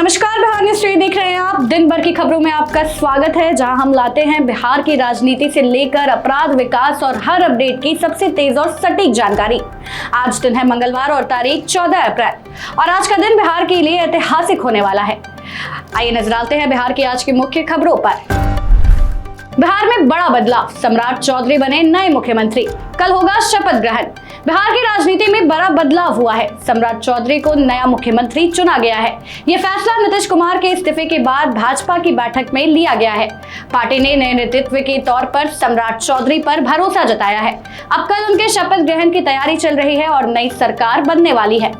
नमस्कार, Bihar news TV देख रहे हैं आप। दिन भर की खबरों में आपका स्वागत है, जहां हम लाते हैं बिहार की राजनीति से लेकर अपराध, विकास और हर अपडेट की सबसे तेज और सटीक जानकारी। आज दिन है मंगलवार और तारीख 14 अप्रैल और आज का दिन बिहार के लिए ऐतिहासिक होने वाला है। आइए नजर डालते हैं बिहार की आज की मुख्य खबरों पर। बिहार में बड़ा बदलाव, सम्राट चौधरी बने नए मुख्यमंत्री। कल होगा शपथ ग्रहण। बिहार की राजनीति में बड़ा बदलाव हुआ है। सम्राट चौधरी को नया मुख्यमंत्री चुना गया है। यह फैसला नीतीश कुमार के इस्तीफे के बाद भाजपा की बैठक में लिया गया है। पार्टी ने नए नेतृत्व के तौर पर सम्राट चौधरी पर भरोसा जताया है। अब कल उनके शपथ ग्रहण की तैयारी चल रही है और नई सरकार बनने वाली है।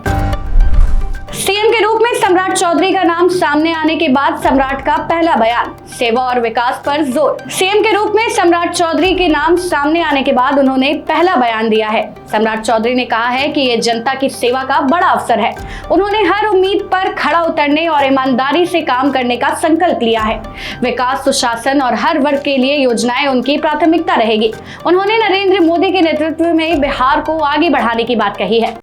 सीएम के रूप में सम्राट चौधरी का नाम सामने आने के बाद सम्राट का पहला बयान, सेवा और विकास पर जोर। सीएम के रूप में सम्राट चौधरी के नाम सामने आने के बाद उन्होंने पहला बयान दिया है। सम्राट चौधरी ने कहा है कि ये जनता की सेवा का बड़ा अवसर है। उन्होंने हर उम्मीद पर खड़ा उतरने और ईमानदारी से काम करने का संकल्प लिया है। विकास, सुशासन और हर वर्ग के लिए योजनाएं उनकी प्राथमिकता रहेगी। उन्होंने नरेंद्र मोदी के नेतृत्व में बिहार को आगे बढ़ाने की बात कही है।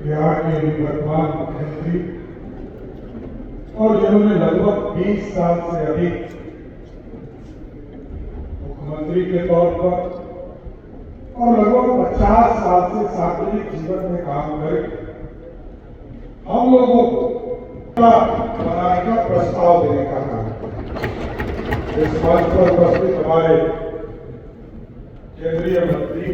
बिहार के वर्तमान मुख्यमंत्री और जिन्होंने लगभग 20 साल से अधिक मुख्यमंत्री के तौर पर और लगभग 50 साल से सार्वजनिक जीवन में काम करे, हम लोगों को बनाने का प्रस्ताव देने का काम। इस मंच पर उपस्थित हमारे केंद्रीय मंत्री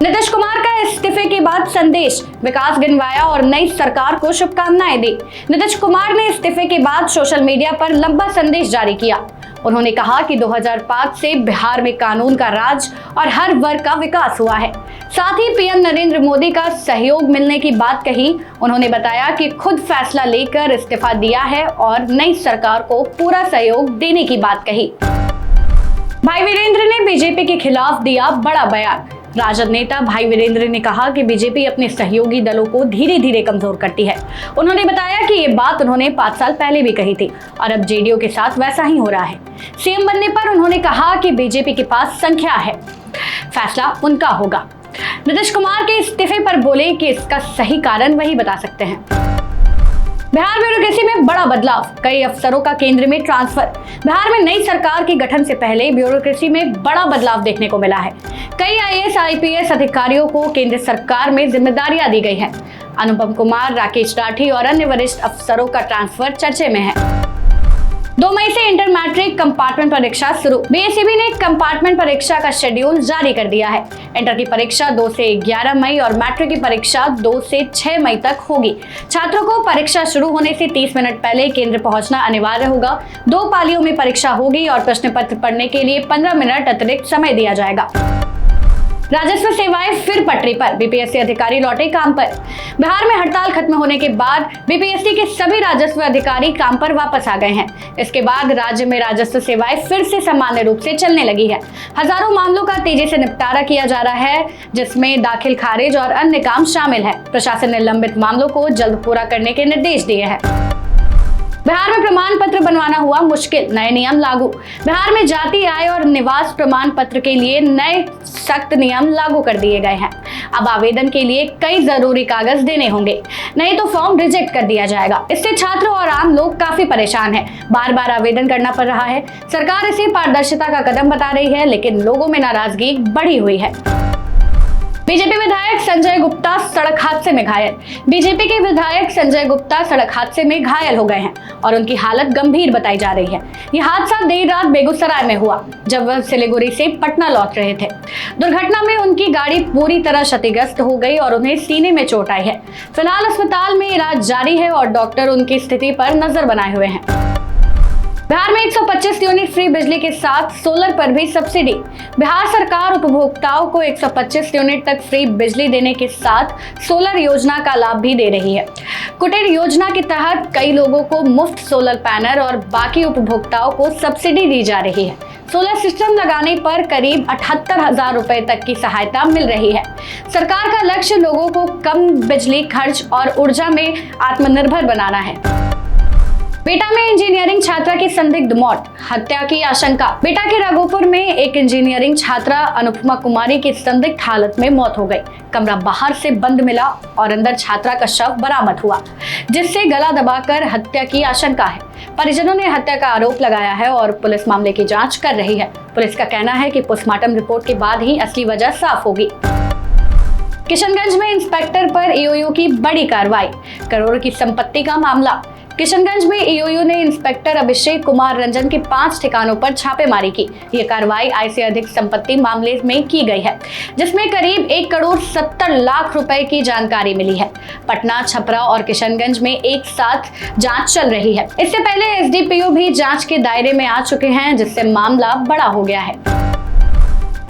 नीतीश कुमार का इस्तीफे के बाद संदेश, विकास गिनवाया और नई सरकार को शुभकामनाएं दी। नीतीश कुमार ने इस्तीफे के बाद सोशल मीडिया पर लंबा संदेश जारी किया। उन्होंने कहा कि 2005 से बिहार में कानून का राज और हर वर्ग का विकास हुआ है। साथ ही पीएम नरेंद्र मोदी का सहयोग मिलने की बात कही। उन्होंने बताया कि खुद फैसला लेकर इस्तीफा दिया है और नई सरकार को पूरा सहयोग देने की बात कही। भाई वीरेंद्र ने बीजेपी के खिलाफ दिया बड़ा बयान। राजद नेता भाई वीरेंद्र ने कहा कि बीजेपी अपने सहयोगी दलों को धीरे धीरे कमजोर करती है। उन्होंने बताया कि ये बात उन्होंने 5 साल पहले भी कही थी और अब जेडीयू के साथ वैसा ही हो रहा है। सीएम बनने पर उन्होंने कहा कि बीजेपी के पास संख्या है, फैसला उनका होगा। नीतीश कुमार के इस्तीफे पर बोले कि इसका सही कारण वही बता सकते हैं। बिहार ब्यूरोक्रेसी में बड़ा बदलाव, कई अफसरों का केंद्र में ट्रांसफर। बिहार में नई सरकार के गठन से पहले ब्यूरोक्रेसी में बड़ा बदलाव देखने को मिला है। कई आईएएस, आईपीएस अधिकारियों को केंद्र सरकार में जिम्मेदारियां दी गई हैं। अनुपम कुमार, राकेश राठी और अन्य वरिष्ठ अफसरों का ट्रांसफर चर्चे में है। 2 मई से इंटर मैट्रिक कंपार्टमेंट परीक्षा शुरू। बीएसईबी ने कंपार्टमेंट परीक्षा का शेड्यूल जारी कर दिया है। इंटर की परीक्षा 2 से 11 मई और मैट्रिक की परीक्षा 2 से 6 मई तक होगी। छात्रों को परीक्षा शुरू होने से 30 मिनट पहले केंद्र पहुंचना अनिवार्य होगा। 2 पालियों में परीक्षा होगी और प्रश्न पत्र पढ़ने के लिए 15 मिनट अतिरिक्त समय दिया जाएगा। राजस्व सेवाएं फिर पटरी पर, बीपीएससी अधिकारी लौटे काम पर। बिहार में हड़ताल खत्म होने के बाद बीपीएससी के सभी राजस्व अधिकारी काम पर वापस आ गए हैं। इसके बाद राज्य में राजस्व सेवाएं फिर से सामान्य रूप से चलने लगी है। हजारों मामलों का तेजी से निपटारा किया जा रहा है, जिसमें दाखिल, खारिज और अन्य काम शामिल है। प्रशासन ने लंबित मामलों को जल्द पूरा करने के निर्देश दिए हैं। बिहार में प्रमाण पत्र बनवाना हुआ मुश्किल, नए नियम लागू। बिहार में जाति, आय और निवास प्रमाण पत्र के लिए नए सख्त नियम लागू कर दिए गए हैं। अब आवेदन के लिए कई जरूरी कागज देने होंगे, नहीं तो फॉर्म रिजेक्ट कर दिया जाएगा। इससे छात्र और आम लोग काफी परेशान हैं। बार बार आवेदन करना पड़ रहा है। सरकार इसे पारदर्शिता का कदम बता रही है, लेकिन लोगों में नाराजगी बढ़ी हुई है। बीजेपी विधायक संजय गुप्ता सड़क हादसे में घायल। बीजेपी के विधायक संजय गुप्ता सड़क हादसे में घायल हो गए हैं और उनकी हालत गंभीर बताई जा रही है। यह हादसा देर रात बेगूसराय में हुआ, जब वह सिलीगुड़ी से पटना लौट रहे थे। दुर्घटना में उनकी गाड़ी पूरी तरह क्षतिग्रस्त हो गई और उन्हें सीने में चोट आई है। फिलहाल अस्पताल में इलाज जारी है और डॉक्टर उनकी स्थिति पर नजर बनाए हुए हैं। बिहार में 125 यूनिट फ्री बिजली के साथ सोलर पर भी सब्सिडी। बिहार सरकार उपभोक्ताओं को 125 यूनिट तक फ्री बिजली देने के साथ सोलर योजना का लाभ भी दे रही है। कुटीर योजना के तहत कई लोगों को मुफ्त सोलर पैनल और बाकी उपभोक्ताओं को सब्सिडी दी जा रही है। सोलर सिस्टम लगाने पर करीब 78,000 रुपए तक की सहायता मिल रही है। सरकार का लक्ष्य लोगों को कम बिजली खर्च और ऊर्जा में आत्मनिर्भर बनाना है। बेटा में इंजीनियरिंग छात्रा की संदिग्ध मौत, हत्या की आशंका। बेटा के राघोपुर में एक इंजीनियरिंग छात्रा अनुपमा कुमारी की संदिग्ध हालत में मौत हो गई। कमरा बाहर से बंद मिला और अंदर छात्रा का शव बरामद हुआ, जिससे गला दबाकर हत्या की आशंका है। परिजनों ने हत्या का आरोप लगाया है और पुलिस मामले की जांच कर रही है। पुलिस का कहना है कि पोस्टमार्टम रिपोर्ट के बाद ही असली वजह साफ होगी। किशनगंज में इंस्पेक्टर पर ईओयू की बड़ी कार्रवाई, करोड़ की संपत्ति का मामला। किशनगंज में ईओयू ने इंस्पेक्टर अभिषेक कुमार रंजन के 5 ठिकानों पर छापेमारी की। ये कार्रवाई आय से अधिक संपत्ति मामले में की गई है, जिसमें करीब 1 करोड़ 70 लाख रुपए की जानकारी मिली है। पटना, छपरा और किशनगंज में एक साथ जांच चल रही है। इससे पहले एसडीपीओ भी जांच के दायरे में आ चुके हैं, जिससे मामला बड़ा हो गया है।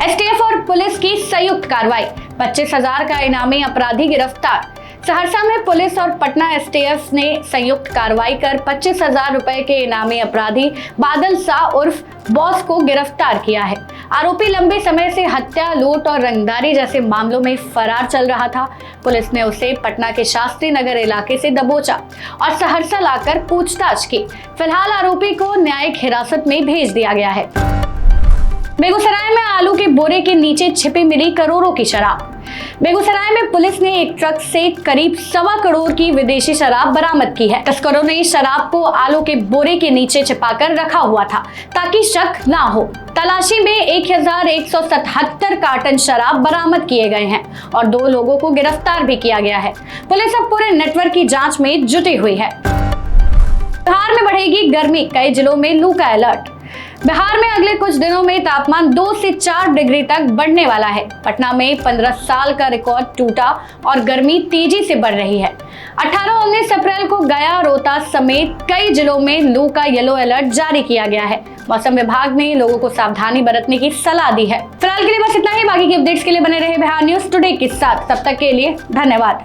एसटीएफ और पुलिस की संयुक्त कार्रवाई, 25,000 का इनामी अपराधी गिरफ्तार। सहरसा में पुलिस और पटना एसटीएफ ने संयुक्त कार्रवाई कर 25,000 रुपए के इनामी अपराधी बादल शाह उर्फ बॉस को गिरफ्तार किया है। आरोपी लंबे समय से हत्या, लूट और रंगदारी जैसे मामलों में फरार चल रहा था। पुलिस ने उसे पटना के शास्त्री नगर इलाके से दबोचा और सहरसा लाकर पूछताछ की। फिलहाल आरोपी को न्यायिक हिरासत में भेज दिया गया है। बेगूसराय में आलू के बोरे के नीचे छिपी मिली करोड़ों की शराब। बेगूसराय में पुलिस ने एक ट्रक से करीब 1.25 करोड़ की विदेशी शराब बरामद की है। तस्करों ने शराब को आलू के बोरे के नीचे छिपाकर रखा हुआ था ताकि शक ना हो। तलाशी में 1177 कार्टन शराब बरामद किए गए हैं और 2 लोगों को गिरफ्तार भी किया गया है। पुलिस अब पूरे नेटवर्क की जांच में जुटी हुई है। बिहार में बढ़ेगी गर्मी, कई जिलों में लू का अलर्ट। बिहार में अगले कुछ दिनों में तापमान 2 से 4 डिग्री तक बढ़ने वाला है। पटना में 15 साल का रिकॉर्ड टूटा और गर्मी तेजी से बढ़ रही है। 18-19 अप्रैल को गया, रोहतास समेत कई जिलों में लू का येलो अलर्ट जारी किया गया है। मौसम विभाग ने लोगों को सावधानी बरतने की सलाह दी है। फिलहाल के लिए बस इतना ही। बाकी की अपडेट्स के लिए बने रहे बिहार न्यूज टुडे के साथ। तब तक के लिए धन्यवाद।